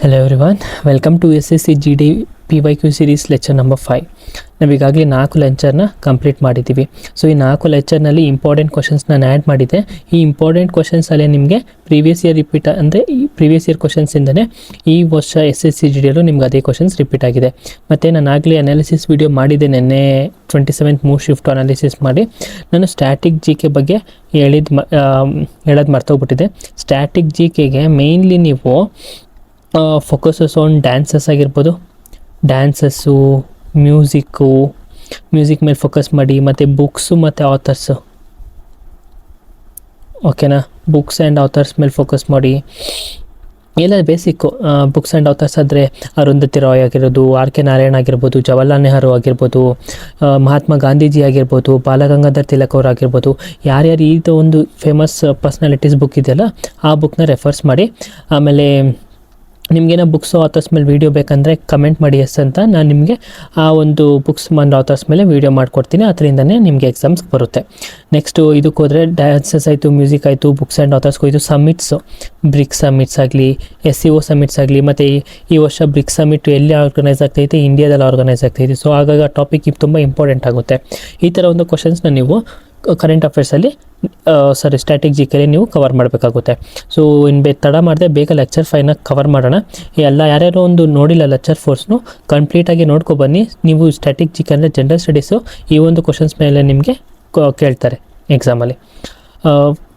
Hello everyone, welcome to SSC GD PYQ series lecture number 5. ನಾವೀಗಾಗಲೇ 4 ಲೆಕ್ಚರ್ನ complete ಮಾಡಿದ್ದೀವಿ. So ಈ 4 ಲೆಕ್ಚರ್ನಲ್ಲಿ important questions ನಾನು add ಮಾಡಿದ್ದೆ. ಈ ಇಂಪಾರ್ಟೆಂಟ್ ಕ್ವಶನ್ಸಲ್ಲೇ ನಿಮಗೆ ಪ್ರೀವಿಯಸ್ ಇಯರ್ ರಿಪೀಟ್ ಅಂದರೆ ಈ ಪ್ರೀವಿಯಸ್ ಇಯರ್ ಕ್ವಶನ್ಸಿಂದನೇ ಈ ವರ್ಷ SSC GDಯಲ್ಲೂ ನಿಮ್ಗೆ ಅದೇ ಕ್ವಶನ್ಸ್ ರಿಪೀಟ್ ಆಗಿದೆ. ಮತ್ತು ನಾನು ಆಗಲೇ ಅನಾಲಿಸಿಸ್ ವಿಡಿಯೋ ಮಾಡಿದ್ದೆ ನಿನ್ನೆ 27th ಮೂವ್ ಶಿಫ್ಟ್ ಅನಾಲಿಸಿಸ್ ಮಾಡಿ. ನಾನು ಸ್ಟ್ಯಾಟಿಕ್ ಜಿ ಕೆ ಬಗ್ಗೆ ಹೇಳೋದು ಮರ್ತೋಗ್ಬಿಟ್ಟಿದೆ. ಸ್ಟ್ಯಾಟಿಕ್ ಜಿ ಕೆಗೆ ಮೇಯ್ನ್ಲಿ ನೀವು ಫೋಕಸಸ್ ಆನ್ ಡ್ಯಾನ್ಸಸ್ ಆಗಿರ್ಬೋದು, ಡ್ಯಾನ್ಸಸ್ಸು, ಮ್ಯೂಸಿಕ್ ಮೇಲೆ ಫೋಕಸ್ ಮಾಡಿ, ಮತ್ತು ಬುಕ್ಸು ಮತ್ತು ಆಥರ್ಸು, ಓಕೆನಾ, ಬುಕ್ಸ್ ಆ್ಯಂಡ್ ಆಥರ್ಸ್ ಮೇಲೆ ಫೋಕಸ್ ಮಾಡಿ. ಎಲ್ಲ ಬೇಸಿಕ್ಕು ಬುಕ್ಸ್ ಆ್ಯಂಡ್ ಆಥರ್ಸ್ ಆದರೆ ಅರುಂಧತಿ ರಾಯ್ ಆಗಿರ್ಬೋದು, ಆರ್ ಕೆ ನಾರಾಯಣ್ ಆಗಿರ್ಬೋದು, ಜವಾಹರ್ಲಾಲ್ ನೆಹರು ಆಗಿರ್ಬೋದು, ಮಹಾತ್ಮ ಗಾಂಧೀಜಿ ಆಗಿರ್ಬೋದು, ಬಾಲಗಂಗಾಧರ್ ತಿಲಕ್ ಅವರು ಆಗಿರ್ಬೋದು, ಯಾರ್ಯಾರು ಇದು ಒಂದು ಫೇಮಸ್ ಪರ್ಸ್ನಾಲಿಟೀಸ್ ಬುಕ್ ಇದೆಯಲ್ಲ ಆ ಬುಕ್ನ ರೆಫರ್ಸ್ ಮಾಡಿ. ಆಮೇಲೆ ನಿಮಗೇನೋ ಬುಕ್ಸು ಆಥರ್ಸ್ ಮೇಲೆ ವೀಡಿಯೋ ಬೇಕಂದರೆ ಕಮೆಂಟ್ ಮಾಡಿ ಅಂತ ನಾನು ನಿಮಗೆ ಆ ಒಂದು ಬುಕ್ಸ್ ಮತ್ತು ಆಥರ್ಸ್ ಮೇಲೆ ವೀಡಿಯೋ ಮಾಡಿಕೊಡ್ತೀನಿ. ಅದರಿಂದನೇ ನಿಮಗೆ ಎಕ್ಸಾಮ್ಸ್ ಬರುತ್ತೆ. ನೆಕ್ಸ್ಟು ಇದಕ್ಕೆ ಹೋದರೆ ಡ್ಯಾನ್ಸಸ್ ಆಯಿತು, ಮ್ಯೂಸಿಕ್ ಆಯಿತು, ಬುಕ್ಸ್ ಆ್ಯಂಡ್ ಆಥರ್ಸ್ಗೂ ಇದು ಸಮ್ಮಿಟ್ಸು, ಬ್ರಿಕ್ಸ್ ಸಮ್ಮಿಟ್ಸ್ ಆಗಲಿ, SCO ಸಮ್ಮಿಟ್ಸ್ ಆಗಲಿ. ಮತ್ತು ಈ ವರ್ಷ ಬ್ರಿಕ್ಸ್ ಸಮ್ಮಿಟ್ ಎಲ್ಲಿ ಆರ್ಗನೈಸ್ ಆಗ್ತೈತೆ, ಇಂಡಿಯಾದಲ್ಲಿ ಆರ್ಗನೈಸ್ ಆಗ್ತೈತೆ. ಸೊ ಹಾಗಾಗಿ ಆ ಟಾಪಿಕ್ ತುಂಬ ಇಂಪಾರ್ಟೆಂಟ್ ಆಗುತ್ತೆ. ಈ ಥರ ಒಂದು ಕ್ವಶನ್ಸ್ನ ನೀವು ಕರೆಂಟ್ ಅಫೇರ್ಸಲ್ಲಿ ಸ್ಟ್ಯಾಟಿಕ್ ಜಿ ಕೆಲಿ ನೀವು ಕವರ್ ಮಾಡಬೇಕಾಗುತ್ತೆ. ಸೊ ಇನ್ನು ತಡ ಮಾಡಿದೆ ಬೇಗ ಲೆಕ್ಚರ್ 5ನ ಕವರ್ ಮಾಡೋಣ. ಎಲ್ಲ ಯಾರ್ಯಾರು ಒಂದು ನೋಡಿಲ್ಲ ಲೆಕ್ಚರ್ 4ಸ್ನು ಕಂಪ್ಲೀಟಾಗಿ ನೋಡ್ಕೊಬನ್ನಿ. ನೀವು ಸ್ಟ್ಯಾಟಿಕ್ ಜಿ ಕೆ ಅಂದರೆ ಜನರಲ್ ಸ್ಟಡೀಸು ಈ ಒಂದು ಕ್ವಶನ್ಸ್ ಮೇಲೆ ನಿಮಗೆ ಕೇಳ್ತಾರೆ ಎಕ್ಸಾಮಲ್ಲಿ.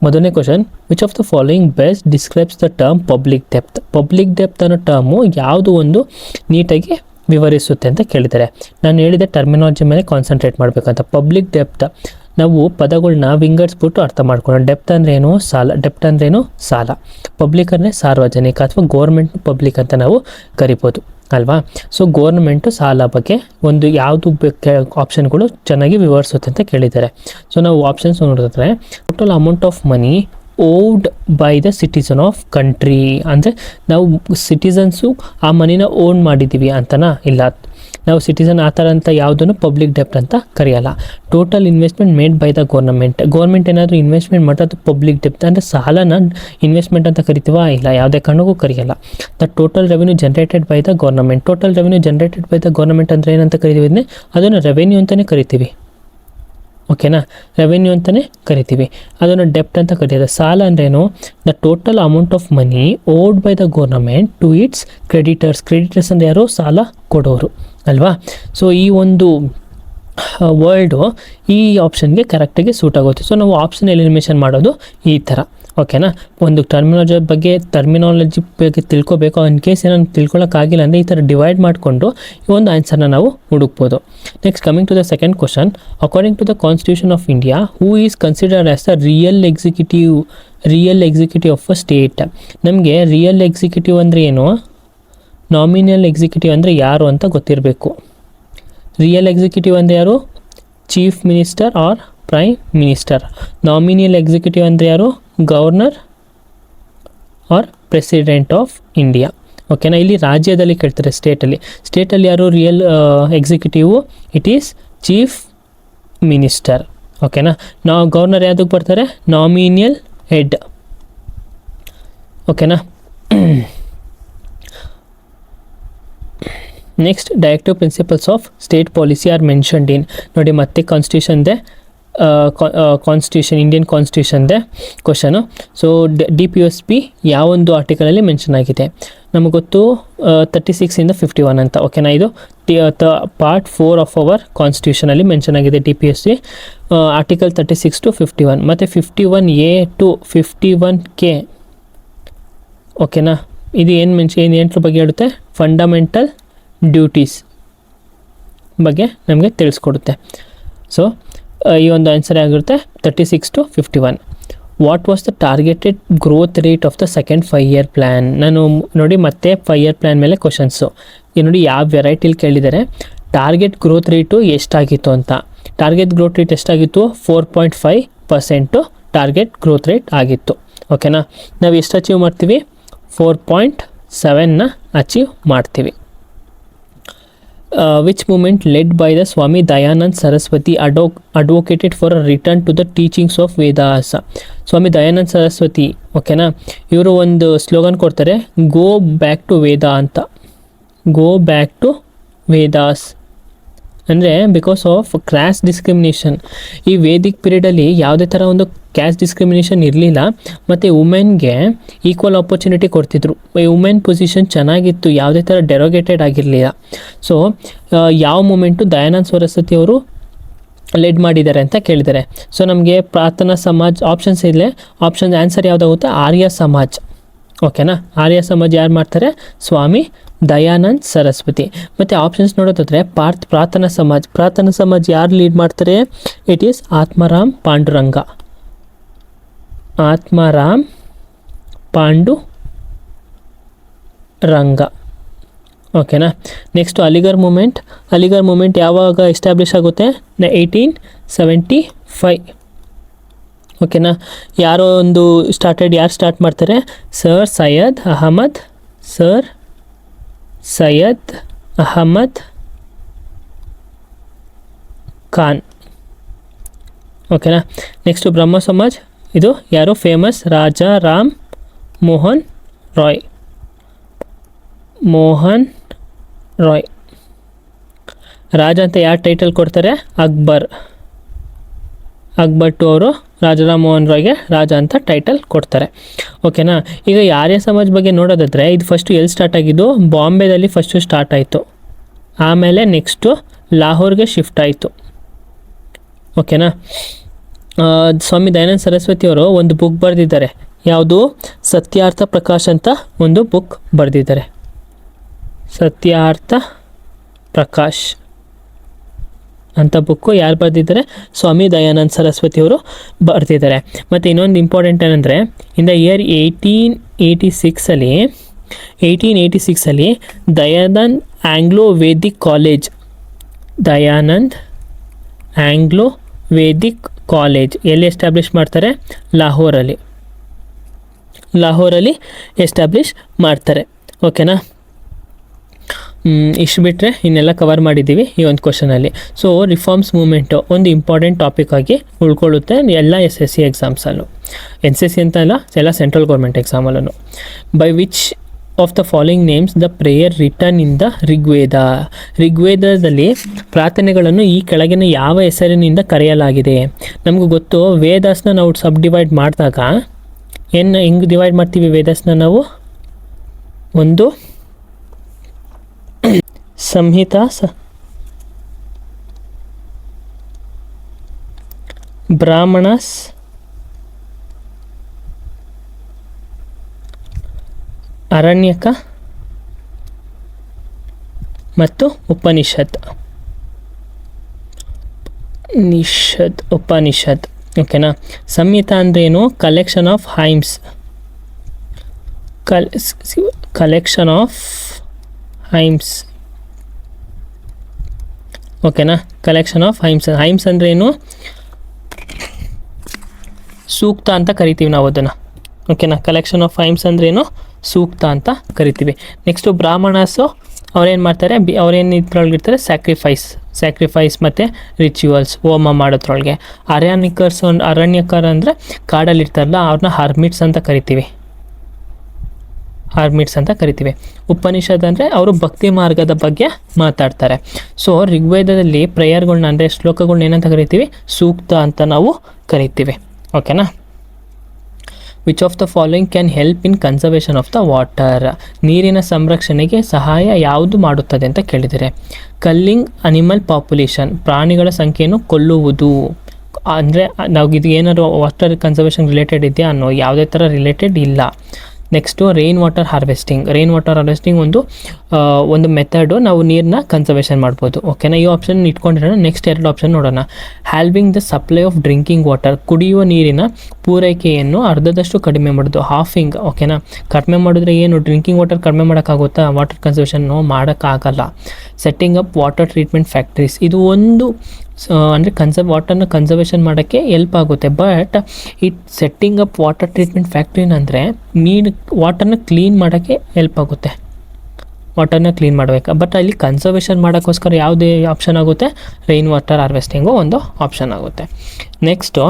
ಮೊದಲನೇ question, which of the following best describes the term public depth. Public depth ಅನ್ನೋ ಟರ್ಮು ಯಾವುದು ಒಂದು ನೀಟಾಗಿ ವಿವರಿಸುತ್ತೆ ಅಂತ ಕೇಳಿದ್ದಾರೆ. ನಾನು ಹೇಳಿದೆ ಟರ್ಮಿನಾಲಜಿ ಮೇಲೆ ಕಾನ್ಸಂಟ್ರೇಟ್ ಮಾಡಬೇಕಂತ. ಪಬ್ಲಿಕ್ ಡೆಪ್ತ್ ನಾವು ಪದಗಳನ್ನ ವಿಂಗಡಿಸ್ಬಿಟ್ಟು ಅರ್ಥ ಮಾಡ್ಕೊಳ್ಳೋಣ. ಡೆಪ್ತ್ ಅಂದ್ರೇನು, ಸಾಲ. ಪಬ್ಲಿಕ್ ಅಂದರೆ ಸಾರ್ವಜನಿಕ ಅಥವಾ ಗೋರ್ಮೆಂಟ್ ಪಬ್ಲಿಕ್ ಅಂತ ನಾವು ಕರಿಬೋದು ಅಲ್ವಾ. ಸೊ ಗೋರ್ಮೆಂಟು ಸಾಲ ಬಗ್ಗೆ ಒಂದು ಯಾವುದು ಆಪ್ಷನ್ಗಳು ಚೆನ್ನಾಗಿ ವಿವರಿಸುತ್ತೆ ಅಂತ ಕೇಳಿದ್ದಾರೆ. ಸೊ ನಾವು ಆಪ್ಷನ್ಸ್ ನೋಡಿದ್ರೆ, total amount of money owed by the citizen of country, ಅಂದರೆ ನಾವು ಸಿಟಿಸನ್ಸು ಆ ಮನಿನ ಓನ್ ಮಾಡಿದ್ದೀವಿ ಅಂತನಾ, ಇಲ್ಲ ನಾವು ಸಿಟಿಸನ್ ಆ ಥರ ಅಂತ ಯಾವುದನ್ನು ಪಬ್ಲಿಕ್ ಡೆಪ್ಟ್ ಅಂತ ಕರೆಯಲ್ಲ. Total investment made by the government ಏನಾದರೂ ಇನ್ವೆಸ್ಟ್ಮೆಂಟ್ ಮಾಡೋದು ಪಬ್ಲಿಕ್ ಡೆಪ್ಟ್ ಅಂದರೆ ಸಾಲನ ಇನ್ವೆಸ್ಟ್ಮೆಂಟ್ ಅಂತ ಕರಿತೀವ, ಇಲ್ಲ ಯಾವುದೇ ಕಾರಣಕ್ಕೂ ಕರೆಯಲ್ಲ. The total revenue generated by the government. Total revenue generated by the government ಅಂದರೆ ಏನಂತ ಕರಿತೀವಿ, ಅದನ್ನು ರೆವೆನ್ಯೂ ಅಂತಲೇ ಕರಿತೀವಿ, ಓಕೆನಾ, ರೆವೆನ್ಯೂ ಅಂತಲೇ ಕರಿತೀವಿ. ಅದನ್ನು ಡೆಪ್ಟ್ ಅಂತ ಕರೀತಾರೆ. ಸಾಲ ಅಂದ್ರೇನು, the total amount of money owed by the government to its creditors ಅಂದರೆ ಯಾರು, ಸಾಲ ಕೊಡೋರು ಅಲ್ವಾ. ಸೊ ಈ ಒಂದು ವರ್ಲ್ಡು ಈ ಆಪ್ಷನ್ಗೆ ಕರೆಕ್ಟಾಗಿ ಸೂಟ್ ಆಗುತ್ತೆ. ಸೊ ನಾವು ಆಪ್ಷನ್ ಎಲಿಮಿನೇಷನ್ ಮಾಡೋದು ಈ ಥರ, ಓಕೆನಾ. ಒಂದು ಟರ್ಮಿನಾಲಜಿ ಬಗ್ಗೆ ತಿಳ್ಕೊಬೇಕು. ಇನ್ ಕೇಸ್ ಏನೋ ತಿಳ್ಕೊಳ್ಳೋಕ್ಕಾಗಿಲ್ಲ ಅಂದರೆ ಈ ಥರ ಡಿವೈಡ್ ಮಾಡಿಕೊಂಡು ಈ ಒಂದು ಆನ್ಸರ್ನ ನಾವು ಹುಡುಕ್ಬೋದು. Next coming to the second question, according to the constitution of India, who is considered as the real executive of a state. ನಮಗೆ ರಿಯಲ್ ಎಕ್ಸಿಕ್ಯೂಟಿವ್ ಅಂದರೆ ಏನು, ನಾಮಿನಲ್ ಎಕ್ಸಿಕ್ಯೂಟಿವ್ ಅಂದರೆ ಯಾರು ಅಂತ ಗೊತ್ತಿರಬೇಕು. ರಿಯಲ್ ಎಕ್ಸಿಕ್ಯೂಟಿವ್ ಅಂದರೆ ಯಾರು, chief minister or prime minister. Nominal executive ಅಂದರೆ ಯಾರು, governor or president of India, ಓಕೆನಾ. ಇಲ್ಲಿ ರಾಜ್ಯದಲ್ಲಿ ಕೇಳ್ತಾರೆ, ಸ್ಟೇಟಲ್ಲಿ ಯಾರು real executive, it is chief minister, ಓಕೆನಾ. ಗವರ್ನರ್ ಯಾವುದಕ್ಕೆ ಬರ್ತಾರೆ, ನಾಮಿನಿಯಲ್ ಹೆಡ್, ಓಕೆನಾ. Next, directive principles of state policy are mentioned in. ನೋಡಿ ಮತ್ತೆ ಇಂಡಿಯನ್ ಕಾನ್ಸ್ಟಿಟ್ಯೂಷನ್ದೆ ಕ್ವಶನು. ಸೊ DPSP ಯಾವೊಂದು ಆರ್ಟಿಕಲಲ್ಲಿ ಮೆನ್ಷನ್ ಆಗಿದೆ ನಮಗೆ ಗೊತ್ತು, 36 51 ಅಂತ, ಓಕೆನಾ. ಇದು ಪಾರ್ಟ್ 4 ಆಫ್ ಅವರ್ ಕಾನ್ಸ್ಟಿಟ್ಯೂಷನಲ್ಲಿ ಮೆನ್ಷನ್ ಆಗಿದೆ DPSP ಆರ್ಟಿಕಲ್ 36 to 51 ಮತ್ತು 51A to 51K, ಓಕೆನಾ. ಇದು ಏನರ ಬಗ್ಗೆ ಹೇಳುತ್ತೆ, ಫಂಡಮೆಂಟಲ್ ಡ್ಯೂಟೀಸ್ ಬಗ್ಗೆ ನಮಗೆ ತಿಳಿಸ್ಕೊಡುತ್ತೆ. ಸೊ ಈ ಒಂದು ಆನ್ಸರ್ ಆಗಿರುತ್ತೆ 36 to 51. What was the targeted growth rate of the second 5-year plan. ನಾನು ನೋಡಿ ಮತ್ತೆ 5-year ಪ್ಲ್ಯಾನ್ ಮೇಲೆ ಕ್ವಶನ್ಸು ನೋಡಿ ಯಾವ ವೆರೈಟಿಲಿ ಕೇಳಿದ್ದಾರೆ. ಟಾರ್ಗೆಟ್ ಗ್ರೋತ್ ರೇಟು ಎಷ್ಟಾಗಿತ್ತು ಅಂತ. ಟಾರ್ಗೆಟ್ ಗ್ರೋತ್ ರೇಟ್ ಎಷ್ಟಾಗಿತ್ತು, 4.5% ಟಾರ್ಗೆಟ್ ಗ್ರೋತ್ ರೇಟ್ ಆಗಿತ್ತು, ಓಕೆನಾ. ನಾವು ಎಷ್ಟು ಅಚೀವ್ ಮಾಡ್ತೀವಿ, 4.7ನ ಅಚೀವ್ ಮಾಡ್ತೀವಿ. Which movement led by the Swami Dayanand Saraswati advocated for a return to the teachings of Vedas. Swami Dayanand Saraswati, ಓಕೆನಾ, ಇವರು ಒಂದು ಸ್ಲೋಗನ್ ಕೊಡ್ತಾರೆ, ಗೋ ಬ್ಯಾಕ್ ಟು ವೇದ ಅಂತ. ಗೋ ಬ್ಯಾಕ್ ಟು ವೇದಾಸ್ ಅಂದರೆ ಬಿಕಾಸ್ ಆಫ್ ಕ್ಲಾಸ್ ಡಿಸ್ಕ್ರಿಮಿನೇಷನ್. ಈ ವೇದಿಕ್ ಪೀರಿಯಡಲ್ಲಿ ಯಾವುದೇ ಥರ ಒಂದು ಕ್ಯಾಸ್ಟ್ ಡಿಸ್ಕ್ರಿಮಿನೇಷನ್ ಇರಲಿಲ್ಲ, ಮತ್ತು ವುಮೆನ್ಗೆ ಈಕ್ವಲ್ ಆಪರ್ಚುನಿಟಿ ಕೊಡ್ತಿದ್ರು. ವುಮೆನ್ ಪೊಸಿಷನ್ ಚೆನ್ನಾಗಿತ್ತು, ಯಾವುದೇ ಥರ ಡೆರೋಗೇಟೆಡ್ ಆಗಿರಲಿಲ್ಲ. ಸೊ ಯಾವ ಮೂಮೆಂಟು ದಯಾನಂದ್ ಸರಸ್ವತಿ ಅವರು ಲೆಡ್ ಮಾಡಿದ್ದಾರೆ ಅಂತ ಕೇಳಿದ್ದಾರೆ. ಸೊ ನಮಗೆ ಪ್ರಾರ್ಥನಾ ಸಮಾಜ್ ಆಪ್ಷನ್ಸ್ ಇದೆ. ಆಪ್ಷನ್ ಆನ್ಸರ್ ಯಾವುದಾಗುತ್ತೆ? ಆರ್ಯ ಸಮಾಜ್. ಓಕೆನಾ, ಆರ್ಯ ಸಮಾಜ್ ಯಾರು ಮಾಡ್ತಾರೆ? ಸ್ವಾಮಿ ದಯಾನಂದ್ ಸರಸ್ವತಿ. ಮತ್ತು ಆಪ್ಷನ್ಸ್ ನೋಡೋದಾದರೆ ಪ್ರಾರ್ಥನಾ ಸಮಾಜ್ ಯಾರು ಲೀಡ್ ಮಾಡ್ತಾರೆ? It is Atmaram Pandurang. ಆತ್ಮಾರಾಮ್ ಪಾಂಡುರಂಗ. ಓಕೆನಾ. ನೆಕ್ಸ್ಟು ಅಲಿಗರ್ ಮೂಮೆಂಟ್ ಯಾವಾಗ ಎಸ್ಟಾಬ್ಲಿಷ್ ಆಗುತ್ತೆ? 1875. ಓಕೆನಾ. ಯಾರು ಸ್ಟಾರ್ಟ್ ಮಾಡ್ತಾರೆ? ಸರ್ ಸೈಯದ್ ಅಹಮದ್ ಖಾನ್. ಓಕೆನಾ. ನೆಕ್ಸ್ಟು ಬ್ರಹ್ಮ ಸಮಾಜ್, ಇದು ಯಾರು ಫೇಮಸ್? ರಾಜಾ ರಾಮ್ ಮೋಹನ್ ರಾಯ್. ರಾಜ ಅಂತ ಯಾರು ಟೈಟಲ್ ಕೊಡ್ತಾರೆ? ಅಕ್ಬರ್ ಟು ಅವರು ರಾಜಾರಾಮ್ ಮೋಹನ್ ರಾಯ್ಗೆ ರಾಜ ಅಂತ ಟೈಟಲ್ ಕೊಡ್ತಾರೆ. ಓಕೆನಾ. ಈಗ ಆರ್ಯ ಸಮಾಜ್ ಬಗ್ಗೆ ನೋಡೋದಾದರೆ ಇದು ಫಸ್ಟು ಎಲ್ಲಿ ಸ್ಟಾರ್ಟ್ ಆಗಿದ್ದು? ಬಾಂಬೆದಲ್ಲಿ ಫಸ್ಟು ಸ್ಟಾರ್ಟ್ ಆಯಿತು. ಆಮೇಲೆ ನೆಕ್ಸ್ಟು ಲಾಹೋರ್ಗೆ ಶಿಫ್ಟ್ ಆಯಿತು. ಓಕೆನಾ. ಸ್ವಾಮಿ ದಯಾನಂದ ಸರಸ್ವತಿ ಅವರು ಒಂದು ಬುಕ್ ಬರೆದಿದ್ದಾರೆ. ಯಾವುದು? ಸತ್ಯಾರ್ಥ ಪ್ರಕಾಶ್ ಅಂತ ಒಂದು ಬುಕ್ ಬರೆದಿದ್ದಾರೆ. ಸತ್ಯಾರ್ಥ ಪ್ರಕಾಶ್ ಅಂತ ಬುಕ್ಕು ಯಾರು ಬರೆದಿದ್ದಾರೆ? ಸ್ವಾಮಿ ದಯಾನಂದ ಸರಸ್ವತಿ ಅವರು ಬರೆದಿದ್ದಾರೆ. ಮತ್ತು ಇನ್ನೊಂದು ಇಂಪಾರ್ಟೆಂಟ್ ಏನಂದರೆ, in the year 1886 Dayanand Anglo Vedic college ಎಲ್ಲಿ ಎಸ್ಟಾಬ್ಲಿಷ್ ಮಾಡ್ತಾರೆ? ಲಾಹೋರಲ್ಲಿ ಎಸ್ಟಾಬ್ಲಿಷ್ ಮಾಡ್ತಾರೆ. ಓಕೆನಾ. ಇಷ್ಟು ಬಿಟ್ಟರೆ ಇನ್ನೆಲ್ಲ ಕವರ್ ಮಾಡಿದ್ದೀವಿ ಈ ಒಂದು ಕ್ವಶನಲ್ಲಿ. ಸೊ ರಿಫಾರ್ಮ್ಸ್ ಮೂಮೆಂಟು ಒಂದು ಇಂಪಾರ್ಟೆಂಟ್ ಟಾಪಿಕ್ ಆಗಿ ಉಳ್ಕೊಳ್ಳುತ್ತೆ ಎಲ್ಲ SSC ಎಕ್ಸಾಮ್ಸಲ್ಲೂ. NCC ಅಂತ ಅಲ್ಲ, ಎಲ್ಲ ಸೆಂಟ್ರಲ್ ಗೌರ್ಮೆಂಟ್ ಎಕ್ಸಾಮಲ್ಲೂ. By which of the following names the prayer return in the ಋಗ್ವೇದದಲ್ಲಿ ಪ್ರಾರ್ಥನೆಗಳನ್ನು ಈ ಕೆಳಗಿನ ಯಾವ ಹೆಸರಿನಿಂದ ಕರೆಯಲಾಗಿದೆ? ನಮಗೂ ಗೊತ್ತು, ವೇದಾಸ್ನ ನಾವು ಸಬ್ ಡಿವೈಡ್ ಮಾಡಿದಾಗ ಹೆಂಗೆ ಡಿವೈಡ್ ಮಾಡ್ತೀವಿ? ವೇದಾಸ್ನ ನಾವು ಒಂದು ಸಂಹಿತಾ, ಬ್ರಾಹ್ಮಣಸ್, ಅರಣ್ಯಕ ಮತ್ತು ಉಪನಿಷತ್. ಓಕೆನಾ. ಸಂಹಿತಾ ಅಂದ್ರೇನು? Collection of hymns. ಓಕೆನಾ. ಕಲೆಕ್ಷನ್ ಆಫ್ ಹೈಮ್ಸ್ ಅಂದರೆ ಏನು? ಸೂಕ್ತ ಅಂತ ಕರಿತೀವಿ ನಾವು ಅದನ್ನು. ಓಕೆನಾ. ಕಲೆಕ್ಷನ್ ಆಫ್ ಹೈಮ್ಸ್ ಅಂದ್ರೇನು? ಸೂಕ್ತ ಅಂತ ಕರಿತೀವಿ. ನೆಕ್ಸ್ಟು ಬ್ರಾಹ್ಮಣಸು ಅವ್ರೇನು ಮಾಡ್ತಾರೆ? ಅವ್ರೇನು ಇದ್ರೊಳಗಿರ್ತಾರೆ? ಸ್ಯಾಕ್ರಿಫೈಸ್ ಮತ್ತು ರಿಚುವಲ್ಸ್, ಹೋಮ ಮಾಡೋದ್ರೊಳಗೆ. ಅರಣ್ಯಕರ ಅಂದರೆ ಕಾಡಲ್ಲಿರ್ತಾರಲ್ಲ, ಅವ್ರನ್ನ ಹರ್ಮಿಟ್ಸ್ ಅಂತ ಕರಿತೀವಿ. ಉಪನಿಷತ್ ಅಂದರೆ ಅವರು ಭಕ್ತಿ ಮಾರ್ಗದ ಬಗ್ಗೆ ಮಾತಾಡ್ತಾರೆ. ಸೊ ಋಗ್ವೇದದಲ್ಲಿ ಪ್ರೇಯರ್ಗಳನ್ನ ಅಂದರೆ ಶ್ಲೋಕಗಳನ್ನ ಏನಂತ ಕರಿತೀವಿ? ಸೂಕ್ತ ಅಂತ ನಾವು ಕರಿತೀವಿ. ಓಕೆನಾ. Which of the following can help in conservation of the water? ನೀರಿನ ಸಂರಕ್ಷಣೆಗೆ ಸಹಾಯ ಯಾವುದು ಮಾಡುತ್ತದೆ ಅಂತ ಕೇಳಿದರೆ, ಕಲ್ಲಿಂಗ್ ಅನಿಮಲ್ ಪಾಪ್ಯುಲೇಷನ್, ಪ್ರಾಣಿಗಳ ಸಂಖ್ಯೆಯನ್ನು ಕೊಲ್ಲುವುದು. ಅಂದರೆ ನಾವು ಇದು ಏನಾದ್ರು ವಾಟರ್ ಕನ್ಸರ್ವೇಷನ್ ರಿಲೇಟೆಡ್ ಇದೆಯಾ ಅನ್ನೋ ಯಾವುದೇ ಥರ ರಿಲೇಟೆಡ್ ಇಲ್ಲ. ನೆಕ್ಸ್ಟು ರೈನ್ ವಾಟರ್ ಹಾರ್ವೆಸ್ಟಿಂಗ್ ಒಂದು ಮೆಥಡು, ನಾವು ನೀರನ್ನ ಕನ್ಸರ್ವೇಷನ್ ಮಾಡ್ಬೋದು. ಓಕೆನಾ. ಈ ಆಪ್ಷನ್ ಇಟ್ಕೊಂಡಿರೋಣ. ನೆಕ್ಸ್ಟ್ 2 ಆಪ್ಷನ್ ನೋಡೋಣ. Halving the supply of drinking water, ಕುಡಿಯುವ ನೀರಿನ ಪೂರೈಕೆಯನ್ನು ಅರ್ಧದಷ್ಟು ಕಡಿಮೆ ಮಾಡೋದು. ಹಾಫಿಂಗ್. ಓಕೆನಾ. ಕಡಿಮೆ ಮಾಡಿದ್ರೆ ಏನು ಡ್ರಿಂಕಿಂಗ್ ವಾಟರ್ ಕಡಿಮೆ ಮಾಡೋಕ್ಕಾಗುತ್ತಾ? ವಾಟರ್ ಕನ್ಸರ್ವೇಷನ್ ಮಾಡೋಕ್ಕಾಗಲ್ಲ. Setting up water treatment factories, ಇದು ಒಂದು ಅಂದರೆ ವಾಟರ್ನ ಕನ್ಸರ್ವೇಷನ್ ಮಾಡೋಕ್ಕೆ ಹೆಲ್ಪ್ ಆಗುತ್ತೆ. But setting up water treatment ಫ್ಯಾಕ್ಟ್ರಿನ ಅಂದರೆ ವಾಟರ್ನ ಕ್ಲೀನ್ ಮಾಡೋಕ್ಕೆ ಹೆಲ್ಪ್ ಆಗುತ್ತೆ. ವಾಟರ್ನ ಕ್ಲೀನ್ ಮಾಡಬೇಕು. ಬಟ್ ಅಲ್ಲಿ ಕನ್ಸರ್ವೇಷನ್ ಮಾಡೋಕ್ಕೋಸ್ಕರ ಯಾವುದೇ ಆಪ್ಷನ್ ಆಗುತ್ತೆ, ರೈನ್ ವಾಟರ್ ಹಾರ್ವೆಸ್ಟಿಂಗು ಒಂದು ಆಪ್ಷನ್ ಆಗುತ್ತೆ. Next,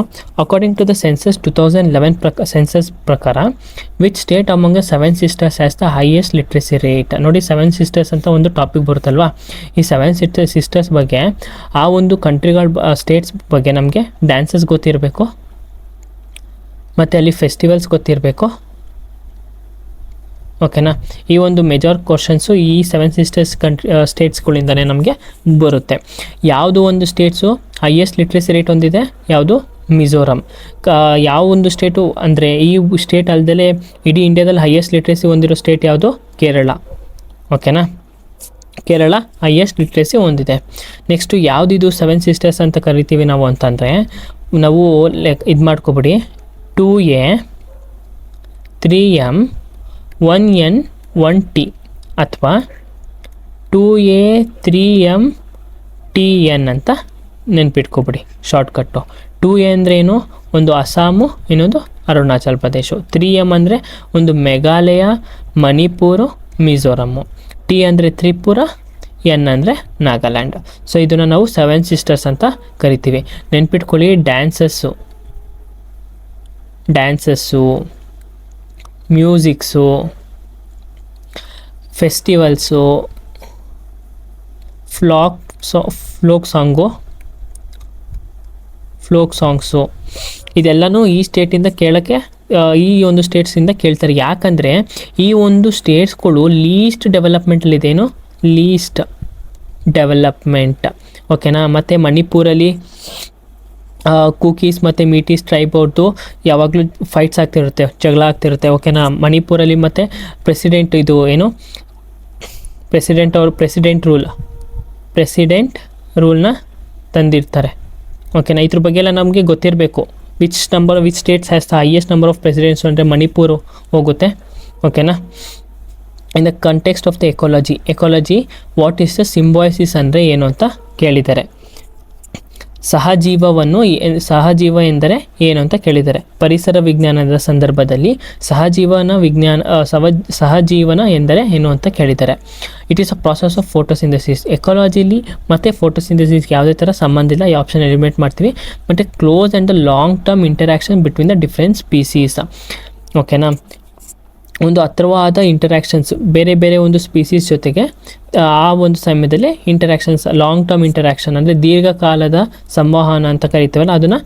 according to the census 2011 census ಪ್ರಕಾರ which state among the 7 sisters has the highest literacy rate. ನೋಡಿ 7 ಸಿಸ್ಟರ್ಸ್ ಅಂತ ಒಂದು ಟಾಪಿಕ್ ಬರುತ್ತಲ್ವಾ, ಈ 7 ಸಿಸ್ಟರ್ಸ್ ಬಗ್ಗೆ, ಆ ಒಂದು ಕಂಟ್ರಿಗಳ ಸ್ಟೇಟ್ಸ್ ಬಗ್ಗೆ ನಮಗೆ ಡ್ಯಾನ್ಸಸ್ ಗೊತ್ತಿರಬೇಕು, ಮತ್ತು ಅಲ್ಲಿ ಫೆಸ್ಟಿವಲ್ಸ್ ಗೊತ್ತಿರಬೇಕು. ಓಕೆನಾ, ಈ ಒಂದು ಮೇಜರ್ ಕ್ವಶನ್ಸು ಈ 7 ಸಿಸ್ಟರ್ಸ್ ಸ್ಟೇಟ್ಸ್ಗಳಿಂದನೇ ನಮಗೆ ಬರುತ್ತೆ. ಯಾವುದು ಒಂದು ಸ್ಟೇಟ್ಸು ಹೈಯೆಸ್ಟ್ ಲಿಟ್ರಸಿ ರೇಟ್ ಹೊಂದಿದೆ, ಯಾವುದು? ಮಿಜೋರಂ. ಯಾವ ಒಂದು ಸ್ಟೇಟು ಅಂದರೆ ಈ ಸ್ಟೇಟ್ ಅಲ್ಲದೆ ಇಡೀ ಇಂಡಿಯಾದಲ್ಲಿ ಹೈಯೆಸ್ಟ್ ಲಿಟ್ರಸಿ ಹೊಂದಿರೋ ಸ್ಟೇಟ್ ಯಾವುದು? ಕೇರಳ. ಓಕೆನಾ, ಕೇರಳ ಹೈಯೆಸ್ಟ್ ಲಿಟ್ರಸಿ ಹೊಂದಿದೆ. ನೆಕ್ಸ್ಟು ಯಾವುದಿದು 7 ಸಿಸ್ಟರ್ಸ್ ಅಂತ ಕರಿತೀವಿ ನಾವು ಅಂತಂದರೆ, ನಾವು ಇದು ಮಾಡ್ಕೊಬಿಡಿ, 2A 3M 1N 1T ಅಥವಾ 2A 3M TN ಅಂತ ನೆನ್ಪಿಟ್ಕೊಬಿಡಿ ಶಾರ್ಟ್ಕಟ್ಟು. 2A ಅಂದರೆ ಏನು? ಒಂದು ಅಸ್ಸಾಮು, ಇನ್ನೊಂದು ಅರುಣಾಚಲ್ ಪ್ರದೇಶ. 3M ಅಂದರೆ ಒಂದು ಮೇಘಾಲಯ, ಮಣಿಪುರ, ಮಿಜೋರಮ್ಮು. T ಅಂದರೆ ತ್ರಿಪುರ, N ಅಂದರೆ ನಾಗಾಲ್ಯಾಂಡ್. ಸೊ ಇದನ್ನು ನಾವು 7 ಸಿಸ್ಟರ್ಸ್ ಅಂತ ಕರಿತೀವಿ. ನೆನ್ಪಿಟ್ಕೊಳ್ಳಿ, ಡ್ಯಾನ್ಸಸ್ಸು, ಮ್ಯೂಸಿಕ್ಸು, ಫೆಸ್ಟಿವಲ್ಸು, ಫ್ಲೋಕ್ ಸಾಂಗ್ಸು ಇದೆಲ್ಲನೂ ಈ ಸ್ಟೇಟಿಂದ ಕೇಳೋಕ್ಕೆ, ಈ ಒಂದು ಸ್ಟೇಟ್ಸಿಂದ ಕೇಳ್ತಾರೆ. ಯಾಕಂದರೆ ಈ ಒಂದು ಸ್ಟೇಟ್ಸ್ಗಳು ಲೀಸ್ಟ್ ಡೆವಲಪ್ಮೆಂಟಲ್ಲಿದೇನು, ಲೀಸ್ಟ್ ಡೆವಲಪ್ಮೆಂಟ್. ಓಕೆನಾ, ಮತ್ತು ಮಣಿಪುರಲ್ಲಿ ಕುಕೀಸ್ ಮತ್ತು ಮೀಟೀಸ್ ಟ್ರೈಬ್ ಅವ್ರದ್ದು ಯಾವಾಗಲೂ ಫೈಟ್ಸ್ ಆಗ್ತಿರುತ್ತೆ, ಜಗಳ ಆಗ್ತಿರುತ್ತೆ. ಓಕೆನಾ, ಮಣಿಪುರಲ್ಲಿ ಮತ್ತು ಪ್ರೆಸಿಡೆಂಟ್ ರೂಲ್ನ ತಂದಿರ್ತಾರೆ. ಓಕೆನಾ, ಇದ್ರ ಬಗ್ಗೆ ಎಲ್ಲ ನಮಗೆ ಗೊತ್ತಿರಬೇಕು. Which states has the highest number of presidents ಅಂದರೆ ಮಣಿಪುರ ಹೋಗುತ್ತೆ. ಓಕೆನಾ, in the context of the ecology what is the symbiosis ಅಂದರೆ ಏನು ಅಂತ ಕೇಳಿದ್ದಾರೆ. ಸಹಜೀವ ಎಂದರೆ ಏನು ಅಂತ ಕೇಳಿದ್ದಾರೆ. ಪರಿಸರ ವಿಜ್ಞಾನದ ಸಂದರ್ಭದಲ್ಲಿ ಸಹಜೀವನ ಎಂದರೆ ಏನು ಅಂತ ಕೇಳಿದ್ದಾರೆ. It is a process of photosynthesis. ಎಕಾಲಜಿಲಿ ಮತ್ತು ಫೋಟೋಸಿಂಥಸಿಸ್ಗೆ ಯಾವುದೇ ಥರ ಸಂಬಂಧ ಇಲ್ಲ, ಈ ಆಪ್ಷನ್ ಎಲಿಮಿನೇಟ್ ಮಾಡ್ತೀವಿ. ಮತ್ತು close and the long term interaction between the different species. ಓಕೆನಾ, ಒಂದು ಹತ್ತಿರವಾದ ಇಂಟರಾಕ್ಷನ್ಸ್ ಬೇರೆ ಬೇರೆ ಒಂದು ಸ್ಪೀಸೀಸ್ ಜೊತೆಗೆ ಆ ಒಂದು ಸಮಯದಲ್ಲಿ ಇಂಟರಾಕ್ಷನ್ಸ್, ಲಾಂಗ್ ಟರ್ಮ್ ಇಂಟರಾಕ್ಷನ್ ಅಂದರೆ ದೀರ್ಘಕಾಲದ ಸಂವಹನ ಅಂತ ಕರಿತೀವಲ್ಲ, ಅದನ್ನು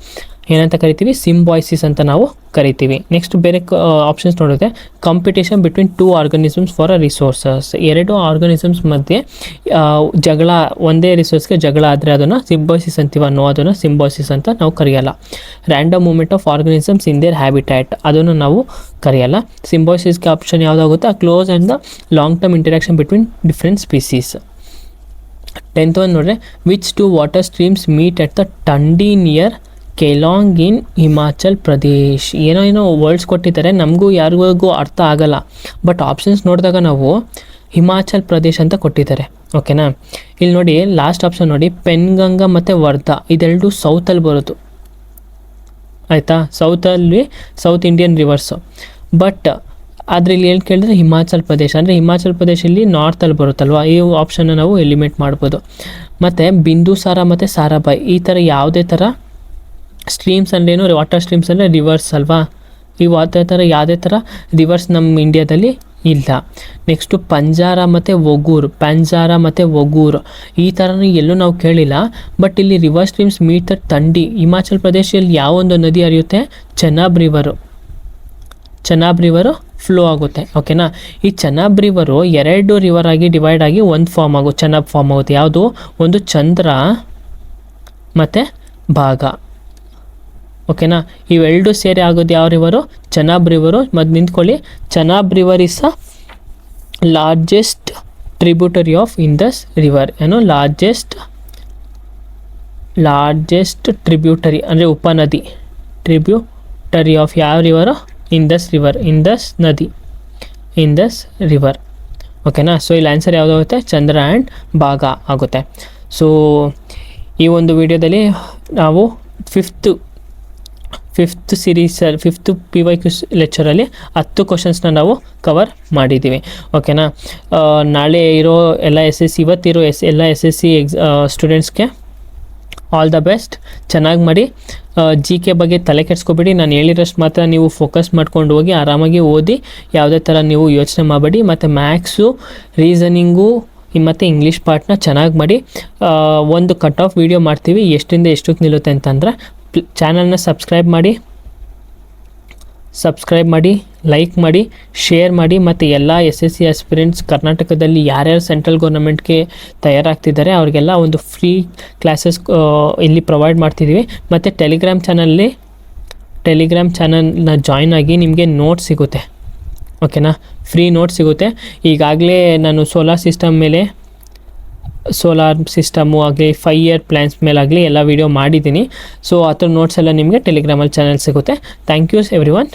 ಏನಂತ ಕರಿತೀವಿ? ಸಿಂಬಾಯ್ಸಿಸ್ ಅಂತ ನಾವು ಕರಿತೀವಿ. ನೆಕ್ಸ್ಟ್ ಬೇರೆ ಆಪ್ಷನ್ಸ್ ನೋಡಿದ್ರೆ, competition between 2 organisms for a resources. 2 organisms ಮಧ್ಯೆ ಜಗಳ, ಒಂದೇ ರಿಸೋರ್ಸ್ಗೆ ಜಗಳ ಆದರೆ ಅದನ್ನು ಸಿಂಬಾಯ್ಸಿಸ್ ಅಂತೀವಿ, ಅದನ್ನು ಸಿಂಬಾಯ್ಸಿಸ್ ಅಂತ ನಾವು ಕರೆಯಲ್ಲ. Random movement of organisms in their habitat, ಅದನ್ನು ನಾವು ಕರೆಯಲ್ಲ. ಸಿಂಬಾಯ್ಸಿಸ್ಗೆ ಆಪ್ಷನ್ ಯಾವುದಾಗುತ್ತೆ? A close and the long term interaction between different species. 10th one ನೋಡ್ರೆ, which 2 water streams meet at the Tandi near Keylong in Himachal Pradesh. ಏನೋ ವರ್ಡ್ಸ್ ಕೊಟ್ಟಿದ್ದಾರೆ, ನಮಗೂ ಯಾರಿಗೂ ಅರ್ಥ ಆಗಲ್ಲ. ಬಟ್ ಆಪ್ಷನ್ಸ್ ನೋಡಿದಾಗ ನಾವು ಹಿಮಾಚಲ್ ಪ್ರದೇಶ್ ಅಂತ ಕೊಟ್ಟಿದ್ದಾರೆ. ಓಕೆನಾ, ಇಲ್ಲಿ ನೋಡಿ ಲಾಸ್ಟ್ ಆಪ್ಷನ್ ನೋಡಿ, ಪೆನ್ಗಂಗಾ ಮತ್ತು ವರ್ಧಾ ಇದೆರಡು ಸೌತಲ್ಲಿ ಬರೋದು. ಆಯಿತಾ, ಸೌತ್ ಇಂಡಿಯನ್ ರಿವರ್ಸು. ಬಟ್ ಆದರೆ ಇಲ್ಲಿ ಏನು ಕೇಳಿದ್ರೆ ಹಿಮಾಚಲ್ ಪ್ರದೇಶ, ಅಂದರೆ ಹಿಮಾಚಲ್ ಪ್ರದೇಶಲ್ಲಿ ನಾರ್ತಲ್ಲಿ ಬರುತ್ತಲ್ವ, ಈ ಆಪ್ಷನ್ನ ನಾವು ಎಲಿಮಿನೇಟ್ ಮಾಡ್ಬೋದು. ಮತ್ತು ಬಿಂದುಸಾರ ಮತ್ತು ಸಾರಾಭಾಯ್ ಈ ಥರ ಯಾವುದೇ ಥರ ಸ್ಟ್ರೀಮ್ಸ್ ಅಂದ್ರೇನು, ವಾಟರ್ ಸ್ಟ್ರೀಮ್ಸ್ ಅಂದರೆ ರಿವರ್ಸ್ ಅಲ್ವಾ, ಈ ಥರ ಯಾವುದೇ ಥರ ರಿವರ್ಸ್ ನಮ್ಮ ಇಂಡಿಯಾದಲ್ಲಿ ಇಲ್ಲ. ನೆಕ್ಸ್ಟು ಪಂಜಾರ ಮತ್ತು ಒಗೂರ್ ಈ ಥರನೂ ಎಲ್ಲೂ ನಾವು ಕೇಳಿಲ್ಲ. ಬಟ್ ಇಲ್ಲಿ river streams meet the Tandi. Himachal ಪ್ರದೇಶದಲ್ಲಿ ಯಾವೊಂದು ನದಿ ಹರಿಯುತ್ತೆ? ಚೆನಾಬ್ ರಿವರು ಫ್ಲೋ ಆಗುತ್ತೆ. ಓಕೆನಾ, ಈ ಚೆನಾಬ್ ರಿವರು 2 ರಿವರ್ ಆಗಿ ಡಿವೈಡ್ ಆಗಿ ಒಂದು ಚೆನಾಬ್ ಫಾರ್ಮ್ ಆಗುತ್ತೆ. ಯಾವುದು? ಒಂದು ಚಂದ್ರ ಮತ್ತು ಭಾಗ. ಓಕೆನಾ, ಇವೆರಡು ಸೇರಿ ಆಗೋದು ಯಾವ ರಿವರು? ಚೆನಾಬ್ ರಿವರು. ಮತ್ತು ನಿಂತ್ಕೊಳ್ಳಿ, Chenab river is a largest tributary of Indus river. ಏನು? ಲಾರ್ಜೆಸ್ಟ್ ಟ್ರಿಬ್ಯೂಟರಿ ಅಂದರೆ ಉಪನದಿ, ಟ್ರಿಬ್ಯೂಟರಿ ಆಫ್ ಯಾವ ರಿವರು? Indus river. ಓಕೆನಾ, ಸೊ ಇಲ್ಲಿ ಆನ್ಸರ್ ಯಾವುದಾಗುತ್ತೆ? ಚಂದ್ರ ಆ್ಯಂಡ್ ಭಾಗ ಆಗುತ್ತೆ. ಸೊ ಈ ಒಂದು ವಿಡಿಯೋದಲ್ಲಿ ನಾವು ಫಿಫ್ತ್ PYQ ಲೆಕ್ಚರಲ್ಲಿ 10 ಕ್ವಶನ್ಸ್ನ ನಾವು ಕವರ್ ಮಾಡಿದ್ದೀವಿ. ಓಕೆನಾ. ನಾಳೆ ಇರೋ ಎಲ್ಲ ಇವತ್ತಿರೋ ಎಲ್ಲ SSC ಸ್ಟೂಡೆಂಟ್ಸ್ಗೆ ಆಲ್ ದ ಬೆಸ್ಟ್. ಚೆನ್ನಾಗಿ ಮಾಡಿ. GK ಬಗ್ಗೆ ತಲೆ ಕೆಡಿಸ್ಕೊಬೇಡಿ, ನಾನು ಹೇಳಿರೋಷ್ಟು ಮಾತ್ರ ನೀವು ಫೋಕಸ್ ಮಾಡ್ಕೊಂಡು ಹೋಗಿ ಆರಾಮಾಗಿ ಓದಿ, ಯಾವುದೇ ಥರ ನೀವು ಯೋಚನೆ ಮಾಡಬೇಡಿ. ಮತ್ತು ಮ್ಯಾಥ್ಸು, ರೀಸನಿಂಗು ಮತ್ತು ಇಂಗ್ಲೀಷ್ ಪಾರ್ಟ್ನ ಚೆನ್ನಾಗಿ ಮಾಡಿ. ಒಂದು ಕಟ್ ಆಫ್ ವೀಡಿಯೋ ಮಾಡ್ತೀವಿ, ಎಷ್ಟರಿಂದ ಎಷ್ಟಕ್ಕೆ ನಿಲ್ಲುತ್ತೆ ಅಂತಂದರೆ ಚಾನಲ್ನ ಸಬ್ಸ್ಕ್ರೈಬ್ ಮಾಡಿ, ಲೈಕ್ ಮಾಡಿ, ಶೇರ್ ಮಾಡಿ. ಮತ್ತು ಎಲ್ಲ SSC ಆಸ್ಪಿರೆಂಟ್ಸ್ ಕರ್ನಾಟಕದಲ್ಲಿ ಯಾರ್ಯಾರು ಸೆಂಟ್ರಲ್ ಗೌರ್ಮೆಂಟ್ಗೆ ತಯಾರಾಗ್ತಿದ್ದಾರೆ ಅವ್ರಿಗೆಲ್ಲ ಒಂದು ಫ್ರೀ ಕ್ಲಾಸಸ್ ಇಲ್ಲಿ ಪ್ರೊವೈಡ್ ಮಾಡ್ತಿದ್ದೀವಿ. ಮತ್ತು ಟೆಲಿಗ್ರಾಮ್ ಚಾನಲ್ನ ಜಾಯ್ನ್ ಆಗಿ ನಿಮಗೆ ನೋಟ್ಸ್ ಸಿಗುತ್ತೆ. ಓಕೆನಾ, ಫ್ರೀ ನೋಟ್ಸ್ ಸಿಗುತ್ತೆ. ಈಗಾಗಲೇ ನಾನು ಸೋಲಾರ್ ಸಿಸ್ಟಮು ಆಗಲಿ 5 year ಪ್ಲ್ಯಾನ್ಸ್ ಮೇಲಾಗಲಿ ಎಲ್ಲ ವೀಡಿಯೋ ಮಾಡಿದ್ದೀನಿ. ಸೊ ಆ ಥರ ನೋಟ್ಸ್ ಎಲ್ಲ ನಿಮಗೆ ಟೆಲಿಗ್ರಾಮಲ್ಲಿ ಚಾನಲ್ ಸಿಗುತ್ತೆ. Thank you every one.